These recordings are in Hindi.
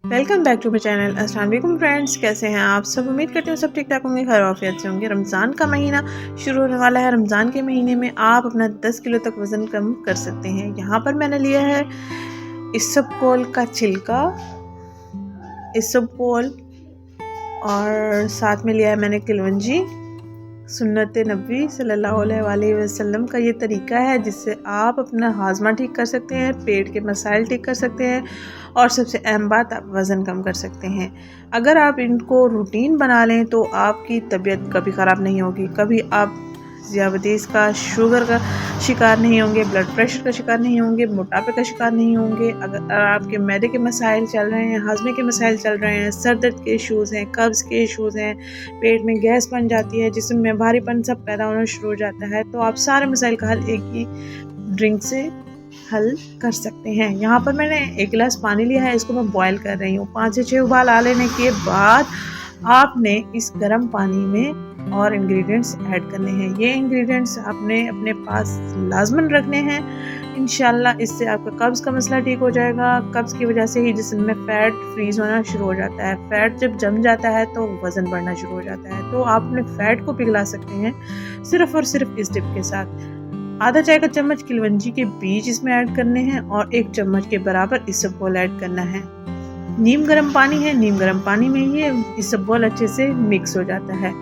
Welcome back to my channel. अस्सलाम वालेकुम फ्रेंड्स, कैसे हैं आप सब। उम्मीद करती हूँ सब ठीक ठाक होंगे, खैर आफियत से होंगे। रमज़ान का महीना शुरू होने वाला है। रमज़ान के महीने में आप अपना 10 किलो तक वज़न कम कर सकते हैं। यहाँ पर मैंने लिया है इसबगोल का छिलका, इसबगोल, और साथ में लिया है मैंने किलवंजी। सुन्नत नबी सल्लल्लाहु अलैहि वसल्लम का ये तरीका है जिससे आप अपना हाजमा ठीक कर सकते हैं, पेट के मसाइल ठीक कर सकते हैं और सबसे अहम बात, आप वज़न कम कर सकते हैं। अगर आप इनको रूटीन बना लें तो आपकी तबीयत कभी ख़राब नहीं होगी, कभी आप ज़ियाबतीस का, शुगर का शिकार नहीं होंगे, ब्लड प्रेशर का शिकार नहीं होंगे, मोटापे का शिकार नहीं होंगे। अगर आपके मैदे के मसाइल चल रहे हैं, हाजमे के मसाइल चल रहे हैं, सर दर्द के इशूज़ हैं, कब्ज़ के इशूज़ हैं, पेट में गैस बन जाती है, जिस्म में भारीपन सब पैदा होना शुरू हो जाता है, तो आप सारे मसाइल का हल एक ही ड्रिंक से हल कर सकते हैं। यहाँ पर मैंने 1 गिलास पानी लिया है, इसको मैं बॉयल कर रही हूँ। 5 से 6 उबाल आ लेने के बाद आपने इस गर्म पानी में और इंग्रेडिएंट्स ऐड करने हैं। ये इंग्रेडिएंट्स आपने अपने पास लाजमन रखने हैं। इंशाल्लाह इससे आपका कब्ज़ का मसला ठीक हो जाएगा। कब्ज़ की वजह से ही जिस्म में फ़ैट फ्रीज़ होना शुरू हो जाता है। फ़ैट जब जम जाता है तो वज़न बढ़ना शुरू हो जाता है। तो आप अपने फ़ैट को पिघला सकते हैं सिर्फ़ और सिर्फ इस टिप के साथ। आधा चाय का चम्मच किलवंजी के बीज इसमें ऐड करने हैं और 1 चम्मच के बराबर इसबगोल ऐड करना है। नीम गर्म पानी है, नीम गर्म पानी में ये इसबगोल अच्छे से मिक्स हो जाता है।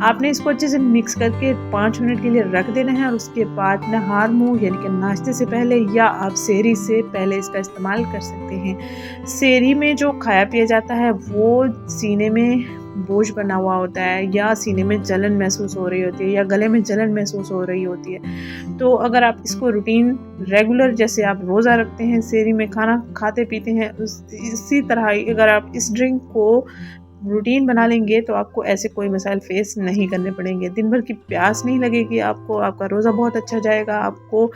आपने इसको अच्छे से मिक्स करके 5 मिनट के लिए रख देना है और उसके बाद नहार मुँह यानी कि नाश्ते से पहले या आप सहरी से पहले इसका इस्तेमाल कर सकते हैं। सहरी में जो खाया पिया जाता है वो सीने में बोझ बना हुआ होता है या सीने में जलन महसूस हो रही होती है या गले में जलन महसूस हो रही होती है। तो अगर आप इसको रूटीन रेगुलर, जैसे आप रोज़ा रखते हैं, सहरी में खाना खाते पीते हैं, इसी तरह अगर आप इस ड्रिंक को रूटीन बना लेंगे तो आपको ऐसे कोई मसाइल फेस नहीं करने पड़ेंगे। दिन भर की प्यास नहीं लगेगी आपको, आपका रोज़ा बहुत अच्छा जाएगा, आपको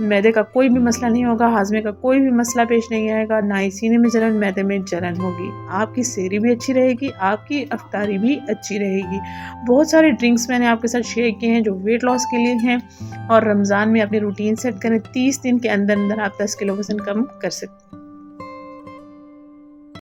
मैदे का कोई भी मसला नहीं होगा, हाजमे का कोई भी मसला पेश नहीं आएगा, ना ही सीने में जलन, मैदे में जलन होगी। आपकी सहरी भी अच्छी रहेगी, आपकी अफ्तारी भी अच्छी रहेगी। बहुत सारे ड्रिंक्स मैंने आपके साथ शेयर किए हैं जो वेट लॉस के लिए हैं और रमज़ान में अपनी रूटीन सेट करें। 30 दिन के अंदर अंदर आप 10 किलो वज़न कम कर सकते हैं।